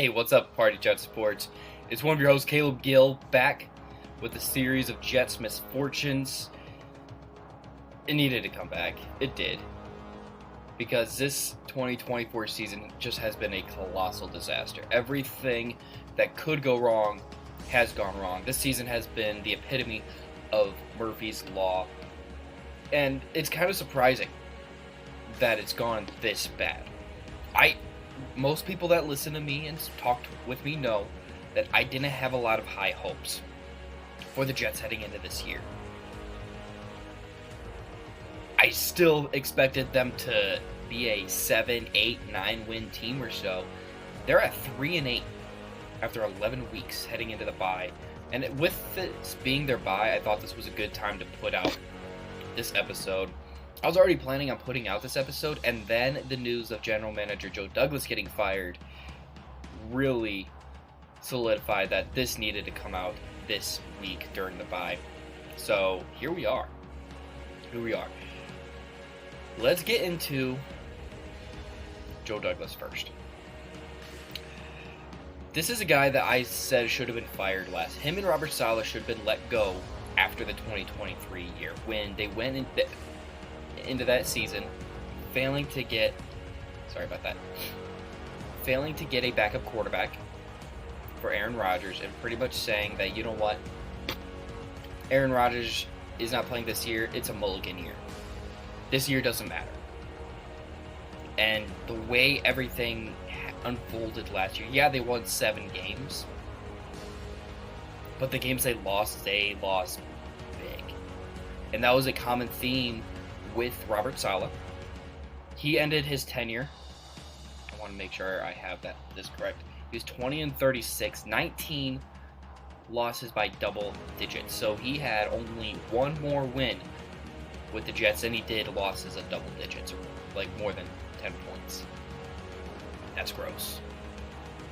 Hey, what's up, Party Jets Sports? It's one of your hosts, Caleb Gill, back with a series of Jets Misfortunes. It needed to come back. It did. Because this 2024 season just has been a colossal disaster. Everything that could go wrong has gone wrong. This season has been the epitome of Murphy's Law. And it's kind of surprising that it's gone this bad. Most people that listen to me and talked with me know that I didn't have a lot of high hopes for the Jets heading into this year. I still expected them to be a 7, 8, 9 win team or so. They're at 3-8 after 11 weeks heading into the bye. And with this being their bye, I thought this was a good time to put out this episode. I was already planning on putting out this episode, and then the news of General Manager Joe Douglas getting fired really solidified that this needed to come out this week during the bye. So here we are. Let's get into Joe Douglas first. This is a guy that I said should have been fired last. Him and Robert Saleh should have been let go after the 2023 year when they went into that season failing to get a backup quarterback for Aaron Rodgers, and pretty much saying that, you know what, Aaron Rodgers is not playing this year, it's a mulligan year. This year doesn't matter. And the way everything unfolded last year, yeah, they won 7 games, but the games they lost big. And that was a common theme with Robert Saleh. He ended his tenure, I want to make sure I have this correct. He was 20-36, 19 losses by double digits. So he had only one more win with the Jets than he did losses of double digits, or like more than 10 points. That's gross.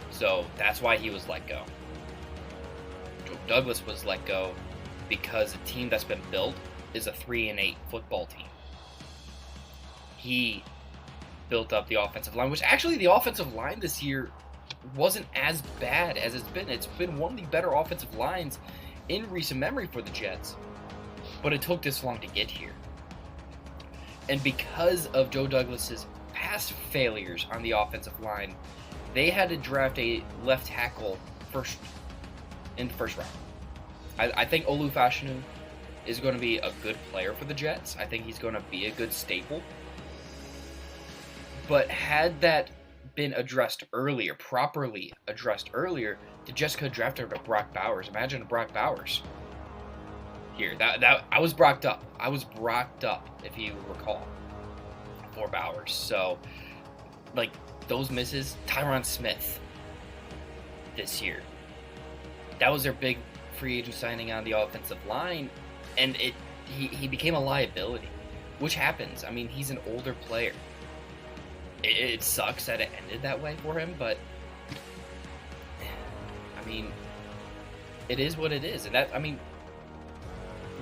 So that's why he was let go. Joe Douglas was let go because the team that's been built is a 3-8 football team. He built up the offensive line, which actually the offensive line this year wasn't as bad as it's been. It's been one of the better offensive lines in recent memory for the Jets, but it took this long to get here. And because of Joe Douglas's past failures on the offensive line, they had to draft a left tackle in the first round. I think Olu Fashanu is going to be a good player for the Jets. I think he's going to be a good staple. But had that been properly addressed earlier, the Jets could have drafted Brock Bowers. Imagine Brock Bowers here. I was brocked up. If you recall, for Bowers. So, like, those misses, Tyron Smith this year. That was their big free agent signing on the offensive line, and he became a liability, which happens. I mean, he's an older player. It sucks that it ended that way for him, but I mean, it is what it is. And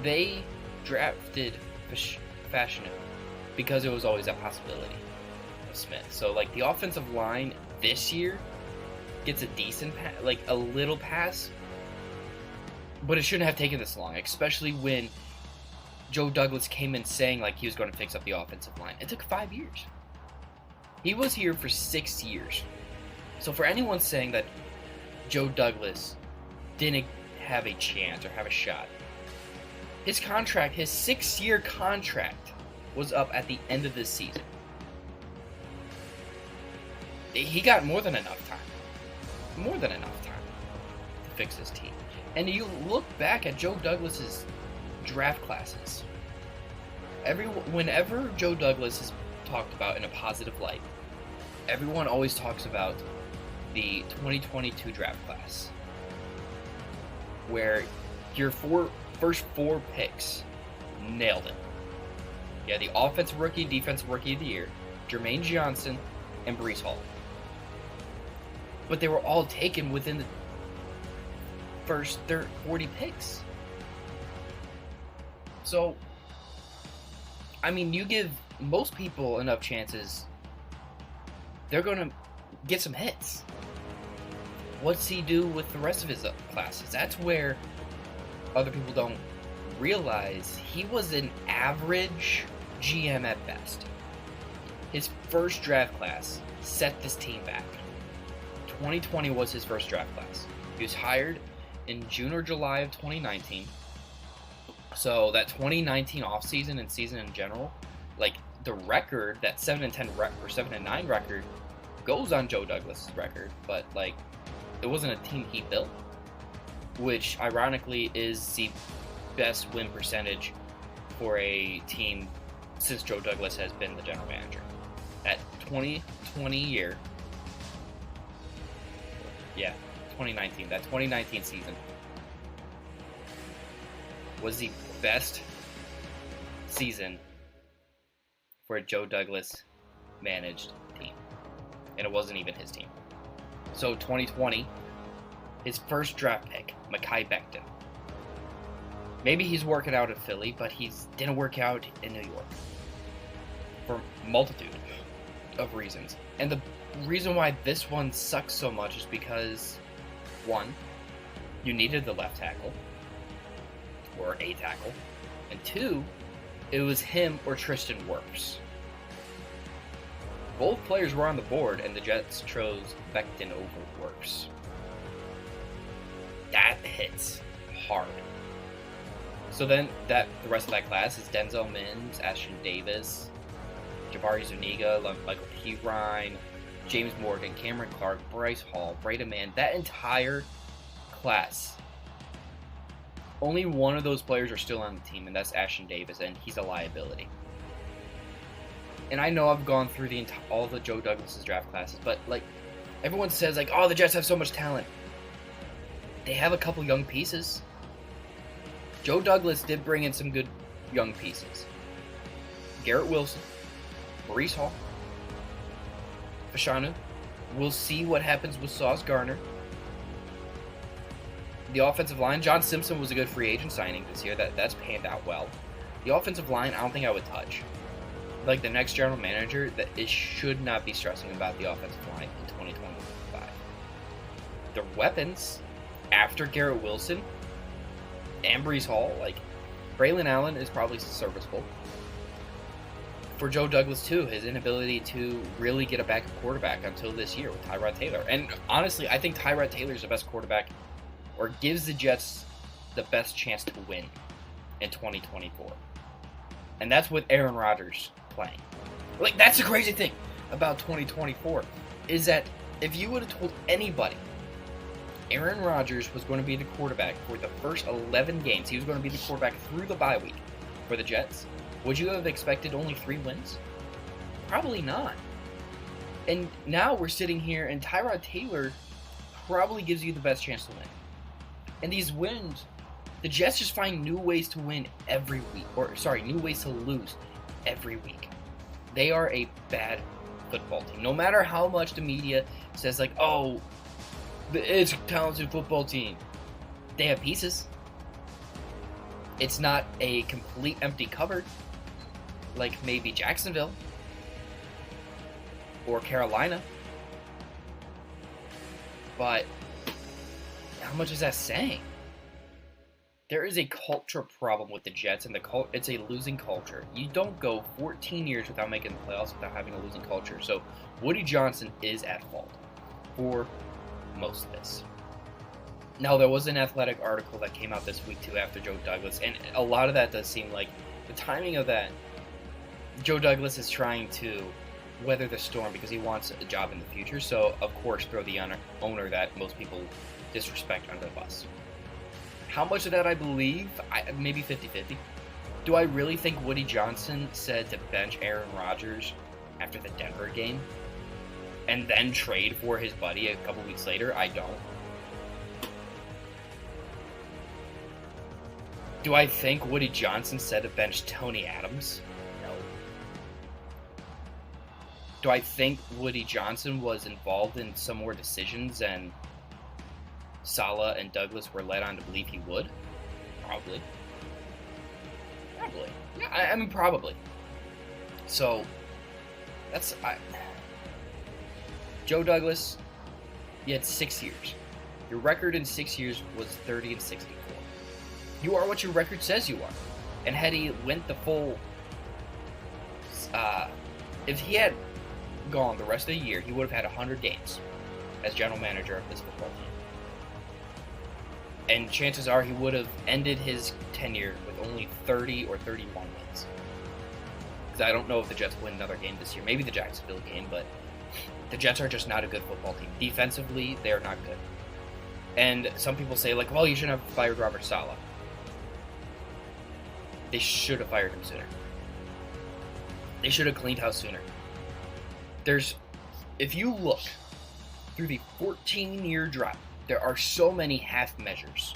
they drafted Fashanu because it was always a possibility of Smith. So, like, the offensive line this year gets a decent, a little pass, but it shouldn't have taken this long, especially when Joe Douglas came in saying, like, he was going to fix up the offensive line. It took 5 years. He was here for 6 years. So for anyone saying that Joe Douglas didn't have a chance or have a shot, his 6-year contract was up at the end of this season. He got more than enough time to fix his team. And you look back at Joe Douglas's draft classes. Whenever Joe Douglas is talked about in a positive light, everyone always talks about the 2022 draft class, where your first 4 picks nailed it. Yeah, the offensive rookie, defensive rookie of the year, Jermaine Johnson, and Breece Hall. But they were all taken within the first 40 picks. So, I mean, you give most people enough chances, they're going to get some hits. what's he do with the rest of his classes? That's where other people don't realize he was an average GM at best. His first draft class set this team back. 2020 was his first draft class. He was hired in June or July of 2019. So that 2019 offseason and season in general, like the record, that 7-10 or 7-9 record, goes on Joe Douglas' record, but like it wasn't a team he built, which ironically is the best win percentage for a team since Joe Douglas has been the general manager. That 2020 year, yeah, 2019, that 2019 season was the best season for a Joe Douglas managed team. And it wasn't even his team. So 2020, his first draft pick, Mekhi Becton. Maybe he's working out in Philly, but he didn't work out in New York. For a multitude of reasons. And the reason why this one sucks so much is because, one, you needed the left tackle. Or a tackle. And two, it was him or Tristan Wirfs. Both players were on the board, and the Jets chose Becton over Wirfs. That hits hard. So then, the rest of that class is Denzel Mims, Ashton Davis, Jabari Zuniga, Michael Pirine, James Morgan, Cameron Clark, Bryce Hall, Braden Mann. That entire class. Only one of those players are still on the team, and that's Ashton Davis, and he's a liability. And I know I've gone through all the Joe Douglas' draft classes, but like everyone says, like, oh, the Jets have so much talent. They have a couple young pieces. Joe Douglas did bring in some good young pieces. Garrett Wilson, Maurice Hall, Fashanu. We'll see what happens with Sauce Gardner. The offensive line, John Simpson was a good free agent signing this year. That's panned out well. The offensive line, I don't think I would touch. Like the next general manager, that it should not be stressing about the offensive line in 2025. The weapons, after Garrett Wilson and Breece Hall, like Braylon Allen is probably serviceable. For Joe Douglas too, his inability to really get a backup quarterback until this year with Tyrod Taylor. And honestly, I think Tyrod Taylor is the best quarterback, or gives the Jets the best chance to win in 2024. And that's with Aaron Rodgers playing. Like, that's the crazy thing about 2024, is that if you would have told anybody Aaron Rodgers was going to be the quarterback for the first 11 games, he was going to be the quarterback through the bye week for the Jets, would you have expected only 3 wins? Probably not. And now we're sitting here, and Tyrod Taylor probably gives you the best chance to win. And these wins, the Jets just find new ways to win every week. New ways to lose every week. They are a bad football team. No matter how much the media says, like, oh, it's a talented football team. They have pieces. It's not a complete empty cupboard like maybe Jacksonville or Carolina. But how much is that saying? There is a culture problem with the Jets, and it's a losing culture. You don't go 14 years without making the playoffs without having a losing culture. So Woody Johnson is at fault for most of this. Now, there was an Athletic article that came out this week too after Joe Douglas, and a lot of that does seem like the timing of that. Joe Douglas is trying to weather the storm because he wants a job in the future. So, of course, throw the owner that most people disrespect under the bus. How much of that I believe? Maybe 50-50. Do I really think Woody Johnson said to bench Aaron Rodgers after the Denver game and then trade for his buddy a couple weeks later? I don't. Do I think Woody Johnson said to bench Tony Adams? No. Do I think Woody Johnson was involved in some more decisions and Saleh and Douglas were led on to believe he would? Probably. Yeah, I mean, probably. So, Joe Douglas, he had 6 years. Your record in 6 years was 30-64. You are what your record says you are. And had he went the full, if he had gone the rest of the year, he would have had 100 games as general manager of this football team. And chances are he would have ended his tenure with only 30 or 31 wins. Because I don't know if the Jets win another game this year. Maybe the Jacksonville game, but the Jets are just not a good football team. Defensively, they are not good. And some people say, like, well, you shouldn't have fired Robert Saleh. They should have fired him sooner. They should have cleaned house sooner. If you look through the 14-year drought, there are so many half measures.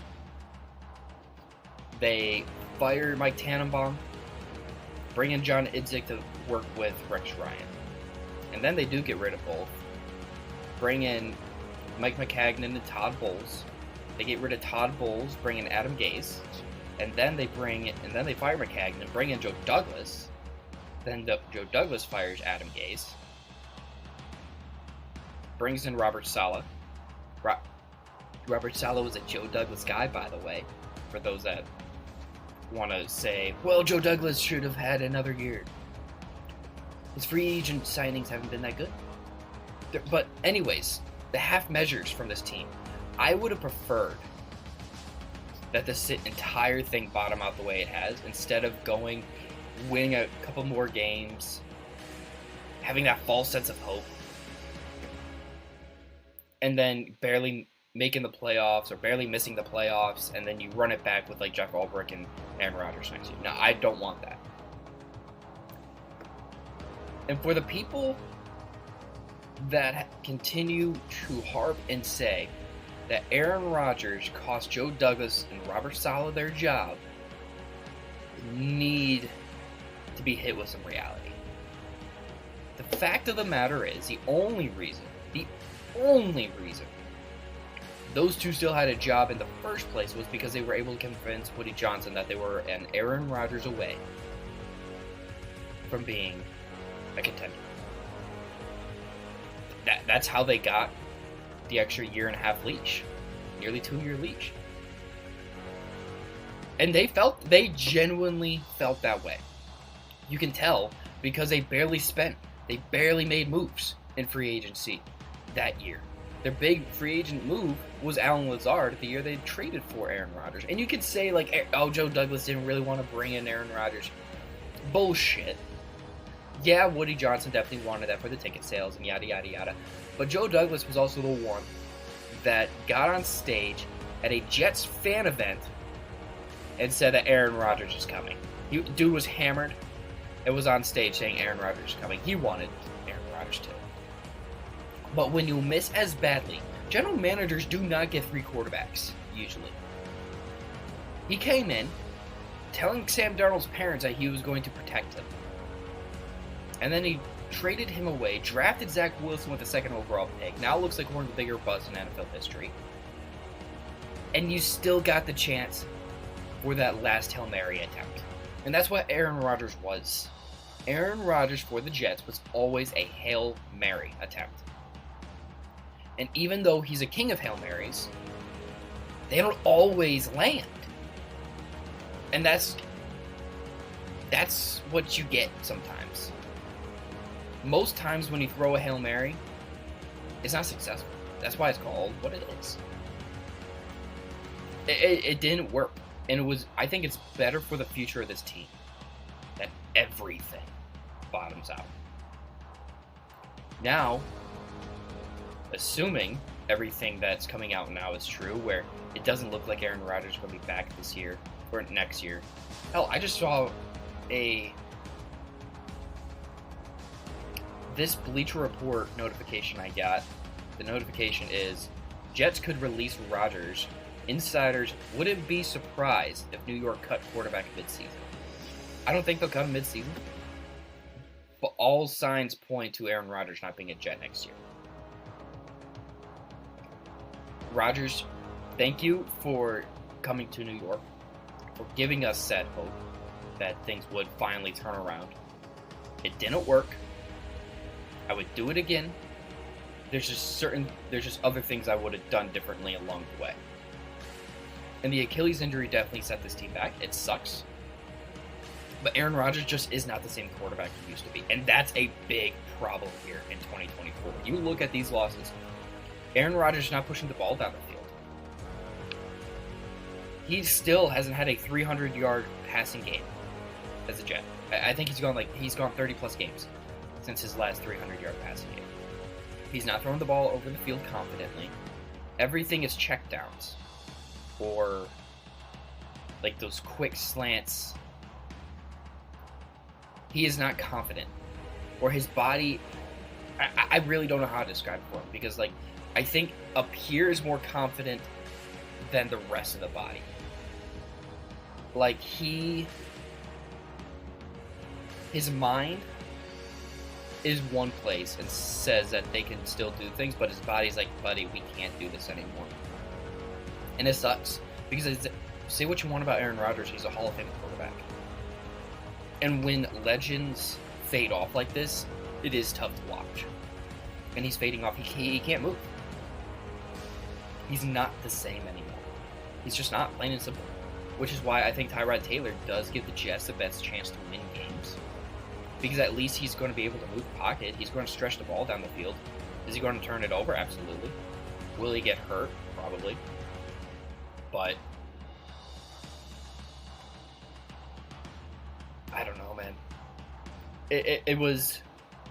They fire Mike Tannenbaum, bring in John Idzik to work with Rex Ryan. And then they do get rid of both. Bring in Mike McCagnon and Todd Bowles. They get rid of Todd Bowles, bring in Adam Gase. And then they fire McCagnon and bring in Joe Douglas. Then Joe Douglas fires Adam Gase. Brings in Robert Saleh. Robert Saleh was a Joe Douglas guy, by the way, for those that want to say, well, Joe Douglas should have had another year. His free agent signings haven't been that good. But anyways, the half measures from this team, I would have preferred that this entire thing bottom out the way it has, instead of winning a couple more games, having that false sense of hope, and then barely making the playoffs or barely missing the playoffs, and then you run it back with like Jeff Ulbrich and Aaron Rodgers next year. No, I don't want that. And for the people that continue to harp and say that Aaron Rodgers cost Joe Douglas and Robert Saleh their job, need to be hit with some reality. The fact of the matter is, the only reason those two still had a job in the first place was because they were able to convince Woody Johnson that they were an Aaron Rodgers away from being a contender. That's how they got the extra year and a half leash, nearly 2-year leash. And they genuinely felt that way. You can tell because they barely made moves in free agency that year. Their big free agent move was Alan Lazard the year they traded for Aaron Rodgers. And you could say, like, oh, Joe Douglas didn't really want to bring in Aaron Rodgers. Bullshit. Yeah, Woody Johnson definitely wanted that for the ticket sales and yada, yada, yada. But Joe Douglas was also the one that got on stage at a Jets fan event and said that Aaron Rodgers is coming. Dude was hammered and was on stage saying Aaron Rodgers is coming. He wanted Aaron Rodgers to. But when you miss as badly, general managers do not get 3 quarterbacks, usually. He came in telling Sam Darnold's parents that he was going to protect him. And then he traded him away, drafted Zach Wilson with the 2nd overall pick. Now it looks like one of the bigger busts in NFL history. And you still got the chance for that last Hail Mary attempt. And that's what Aaron Rodgers was. Aaron Rodgers for the Jets was always a Hail Mary attempt. And even though he's a king of Hail Marys, they don't always land. And that's what you get sometimes. Most times when you throw a Hail Mary, it's not successful. That's why it's called what it is. It didn't work. And I think it's better for the future of this team that everything bottoms out. Now, assuming everything that's coming out now is true, where it doesn't look like Aaron Rodgers is going to be back this year or next year. Hell, I just saw this Bleacher Report notification I got. The notification is, Jets could release Rodgers. Insiders wouldn't be surprised if New York cut quarterback midseason. I don't think they'll cut him midseason, but all signs point to Aaron Rodgers not being a Jet next year. Rodgers, thank you for coming to New York, for giving us said hope that things would finally turn around. It didn't work. I would do it again. there's just other things I would have done differently along the way. And the Achilles injury definitely set this team back. It sucks. But Aaron Rodgers just is not the same quarterback he used to be. And that's a big problem here in 2024. You look at these losses, Aaron Rodgers is not pushing the ball down the field. He still hasn't had a 300-yard passing game as a Jet. I think he's gone 30-plus games since his last 300-yard passing game. He's not throwing the ball over the field confidently. Everything is checkdowns or like those quick slants. He is not confident, or his body. I really don't know how to describe it for him, because like I think up here is more confident than the rest of the body. Like his mind is one place and says that they can still do things, but his body's like, buddy, we can't do this anymore. And it sucks, because say what you want about Aaron Rodgers, he's a Hall of Fame quarterback. And when legends fade off like this, it is tough to watch. And he's fading off. He can't move. He's not the same anymore. He's just not, plain and simple. Which is why I think Tyrod Taylor does give the Jets the best chance to win games. Because at least he's going to be able to move the pocket. He's going to stretch the ball down the field. Is he going to turn it over? Absolutely. Will he get hurt? Probably. But I don't know, man. It was...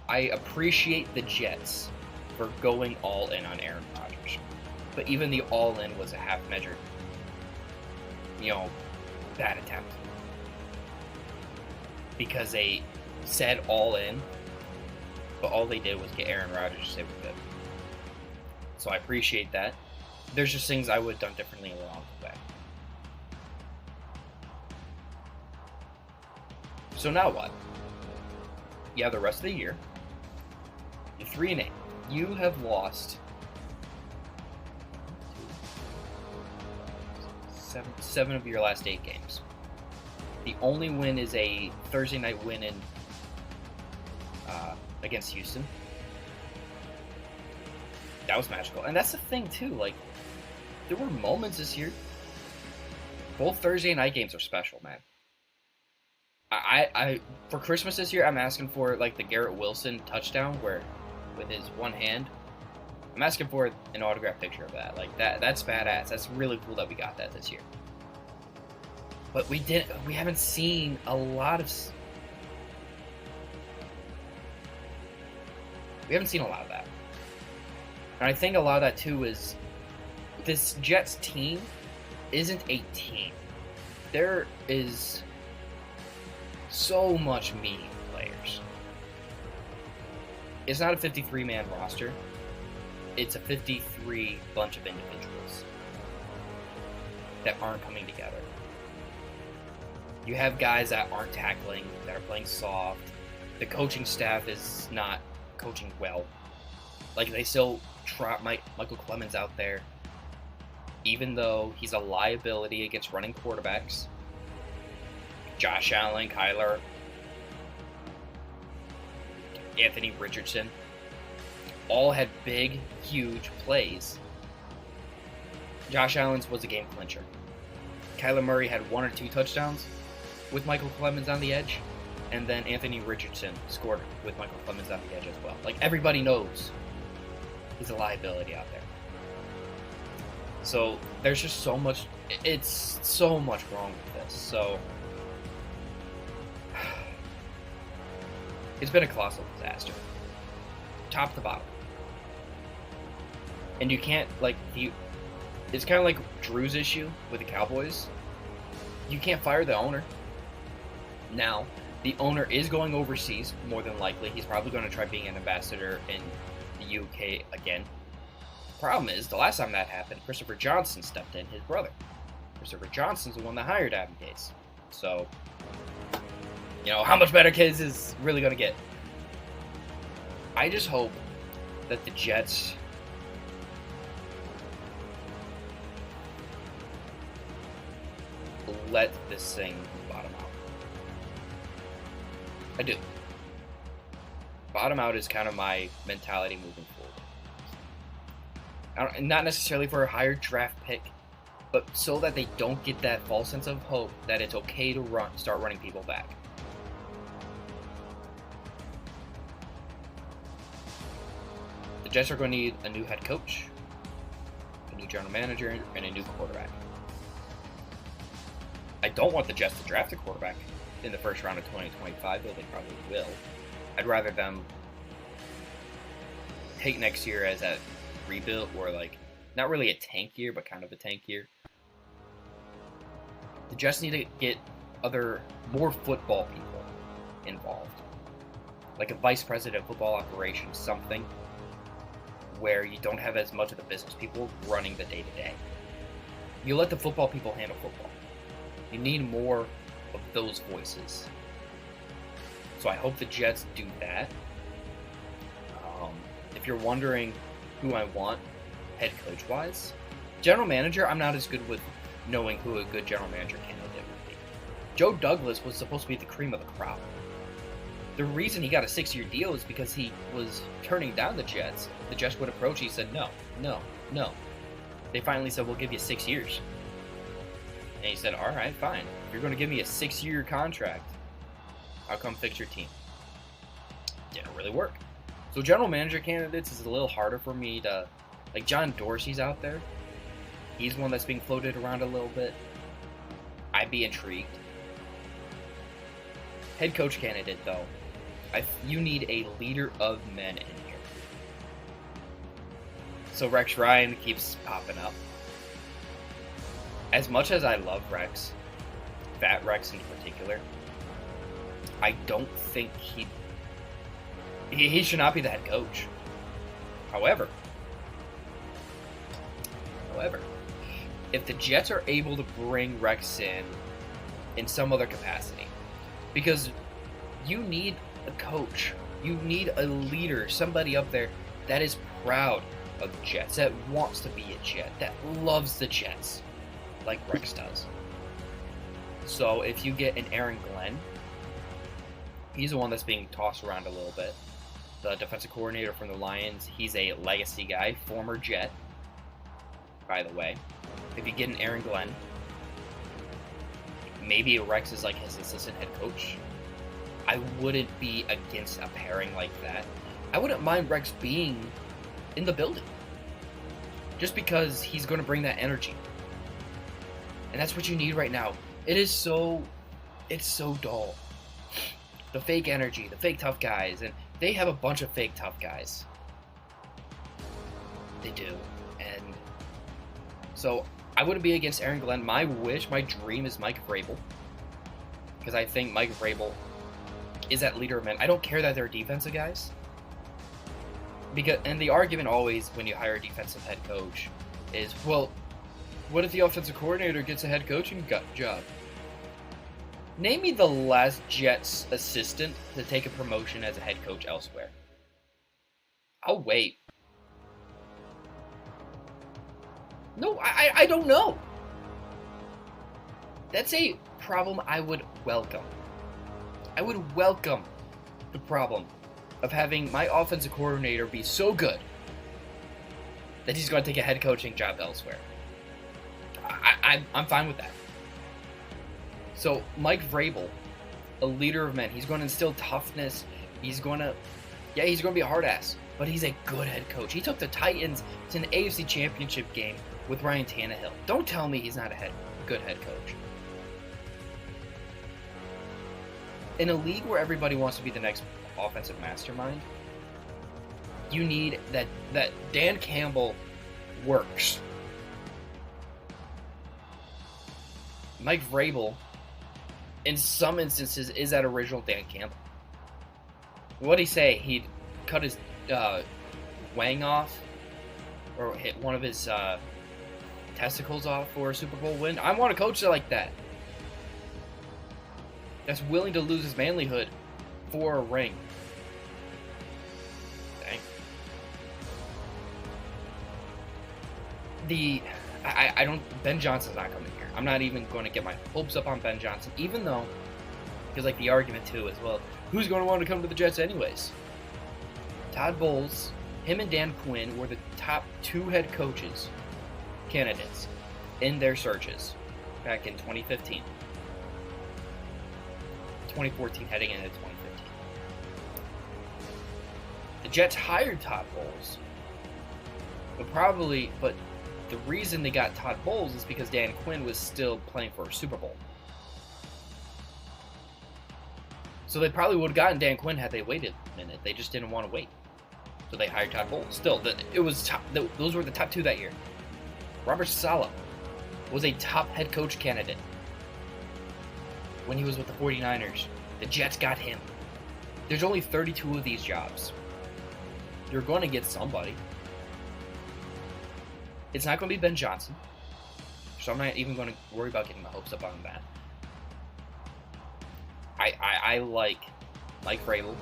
I appreciate the Jets for going all in on Aaron Rodgers. But even the all-in was a half-measured, bad attempt. Because they said all in, but all they did was get Aaron Rodgers to say we're good. So I appreciate that. There's just things I would have done differently along the way. So now what? You have the rest of the year. You're 3-8. You have lost seven of your last 8 games. The only win is a Thursday night win against Houston. That was magical. And that's the thing, too. Like, there were moments this year. Both Thursday night games are special, man. I for Christmas this year, I'm asking for like the Garrett Wilson touchdown where with his one hand. I'm asking for an autographed picture of that. Like that's badass. That's really cool that we got that this year. But we haven't seen a lot of that. And I think a lot of that too is this Jets team isn't a team. There is so much meat players. It's not a 53-man roster. It's a 53 bunch of individuals that aren't coming together. You have guys that aren't tackling, that are playing soft. The coaching staff is not coaching well. Like, they still trot Michael Clemens out there, even though he's a liability against running quarterbacks. Josh Allen, Kyler, Anthony Richardson, all had big, huge plays. Josh Allen's was a game clincher. Kyler Murray had 1 or 2 touchdowns with Michael Clemens on the edge, and then Anthony Richardson scored with Michael Clemens on the edge as well. Like, everybody knows he's a liability out there. So there's just so much, it's so much wrong with this. So it's been a colossal disaster, top to bottom. And you can't, it's kind of like Drew's issue with the Cowboys. You can't fire the owner. Now, the owner is going overseas, more than likely. He's probably going to try being an ambassador in the UK again. The problem is, the last time that happened, Christopher Johnson stepped in, his brother. Christopher Johnson's the one that hired Adam Gase. So, how much better Gase is really going to get? I just hope that the Jets let this thing bottom out. I do. Bottom out is kind of my mentality moving forward. Not necessarily for a higher draft pick, but so that they don't get that false sense of hope that it's okay to start running people back. The Jets are going to need a new head coach, a new general manager, and a new quarterback. I don't want the Jets to draft a quarterback in the first round of 2025, though they probably will. I'd rather them take next year as a rebuild, or like, not really a tank year, but kind of a tank year. The Jets need to get more football people involved. Like a vice president of football operations, something where you don't have as much of the business people running the day-to-day. You let the football people handle football. You need more of those voices. So I hope the Jets do that. If you're wondering who I want head coach-wise, general manager, I'm not as good with knowing who a good general manager candidate would be. Joe Douglas was supposed to be the cream of the crop. The reason he got a 6-year deal is because he was turning down the Jets. The Jets would approach, he said, no. They finally said, we'll give you 6 years. And he said, all right, fine. If you're going to give me a 6-year contract, I'll come fix your team. Didn't really work. So general manager candidates is a little harder for me to... Like John Dorsey's out there. He's one that's being floated around a little bit. I'd be intrigued. Head coach candidate, though. You need a leader of men in here. So Rex Ryan keeps popping up. As much as I love Rex, Fat Rex in particular, I don't think he should not be the head coach. However, if the Jets are able to bring Rex in some other capacity, because you need a coach, you need a leader, somebody up there that is proud of the Jets, that wants to be a Jet, that loves the Jets, like Rex does. So if you get an Aaron Glenn, he's the one that's being tossed around a little bit. The defensive coordinator from the Lions, he's a legacy guy, former Jet, by the way. If you get an Aaron Glenn, maybe Rex is like his assistant head coach. I wouldn't be against a pairing like that. I wouldn't mind Rex being in the building, just because he's going to bring that energy. And that's what you need right now. It's so dull. The fake energy, the fake tough guys, and they have a bunch of fake tough guys. They do. And so I wouldn't be against Aaron Glenn. My dream is Mike Vrabel. Because I think Mike Vrabel is that leader of men. I don't care that they're defensive guys. And the argument always when you hire a defensive head coach is, well, what if the offensive coordinator gets a head coaching job? Name me the last Jets assistant to take a promotion as a head coach elsewhere. I'll wait. No, I don't know. That's a problem I would welcome. I would welcome the problem of having my offensive coordinator be so good that he's going to take a head coaching job elsewhere. I'm fine with that. So Mike Vrabel, a leader of men, he's going to instill toughness. He's going to be a hard ass, but he's a good head coach. He took the Titans to an AFC Championship game with Ryan Tannehill. Don't tell me he's not a good head coach. In a league where everybody wants to be the next offensive mastermind, you need that Dan Campbell works. Mike Vrabel, in some instances, is that original Dan Campbell. What'd he say? He'd cut his wang off, or hit one of his testicles off for a Super Bowl win. I want a coach like that. That's willing to lose his manlyhood for a ring. Dang. I don't... Ben Johnson's not coming here. I'm not even going to get my hopes up on Ben Johnson, even though, because like the argument too is, well, who's going to want to come to the Jets anyways? Todd Bowles Him and Dan Quinn were the top 2 head coaches candidates in their searches back in 2015. 2014 heading into 2015. The Jets hired Todd Bowles. But the reason they got Todd Bowles is because Dan Quinn was still playing for a Super Bowl. So they probably would have gotten Dan Quinn had they waited a minute. They just didn't want to wait. So they hired Todd Bowles. Still, those were the top 2 that year. Robert Saleh was a top head coach candidate when he was with the 49ers. The Jets got him. There's only 32 of these jobs. You're going to get somebody. It's not going to be Ben Johnson. So I'm not even going to worry about getting my hopes up on that. I like Mike Vrabel.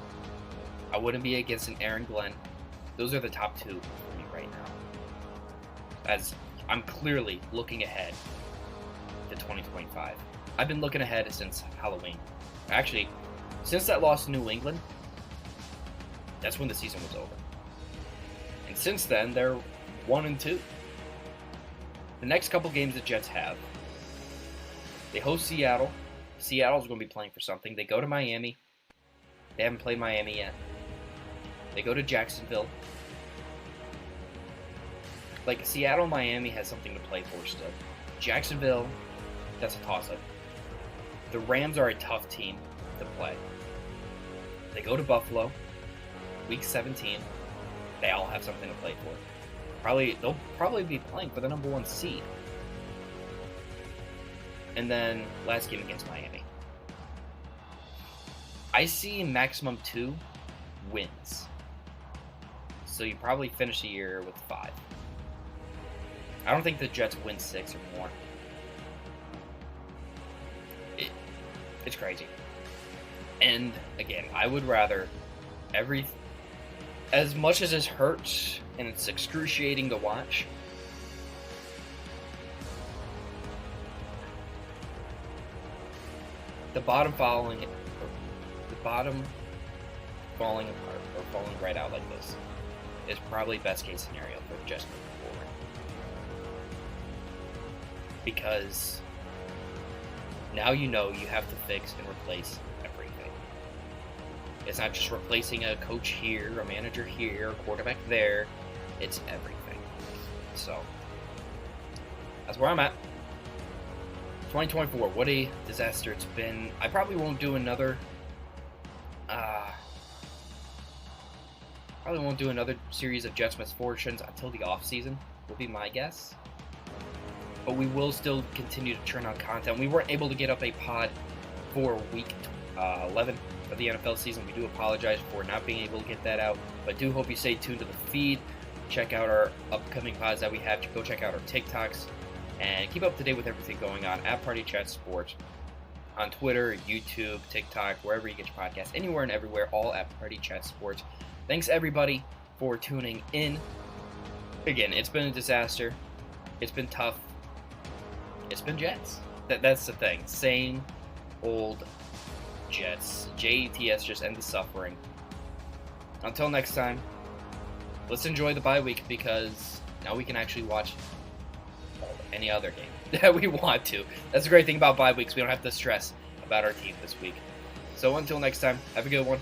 I wouldn't be against an Aaron Glenn. Those are the top 2 for me right now. As I'm clearly looking ahead to 2025. I've been looking ahead since Halloween. Actually, since that loss to New England, that's when the season was over. And since then, they're 1-2. The next couple games the Jets have, they host Seattle. Seattle's going to be playing for something. They go to Miami. They haven't played Miami yet. They go to Jacksonville. Like, Seattle, Miami has something to play for still. Jacksonville, that's a toss-up. The Rams are a tough team to play. They go to Buffalo, week 17. They all have something to play for. They'll probably be playing for the number 1 seed. And then last game against Miami. I see maximum 2 wins. So you probably finish the year with 5. I don't think the Jets win 6 or more. It's crazy. And again, I would rather as much as it hurts and it's excruciating to watch, the bottom falling apart or falling right out like this is probably best case scenario for the Jets moving forward. Because now you know you have to fix and replace everything. It's not just replacing a coach here, a manager here, a quarterback there. It's everything. So, that's where I'm at. 2024, what a disaster it's been. I probably won't do another series of Jets Misfortunes until the offseason, would be my guess. But we will still continue to churn out content. We weren't able to get up a pod for week 11 of the NFL season. We do apologize for not being able to get that out, but do hope you stay tuned to the feed. Check out our upcoming pods that we have. Go check out our TikToks and keep up to date with everything going on at Party Chat Sports on Twitter, YouTube, TikTok, wherever you get your podcasts, anywhere and everywhere, all at Party Chat Sports. Thanks everybody for tuning in. Again, it's been a disaster. It's been tough. It's been Jets. That's the thing. Same old Jets. Jets just end the suffering. Until next time, let's enjoy the bye week because now we can actually watch any other game that we want to. That's the great thing about bye weeks. We don't have to stress about our team this week. So until next time, have a good one.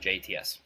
JTS.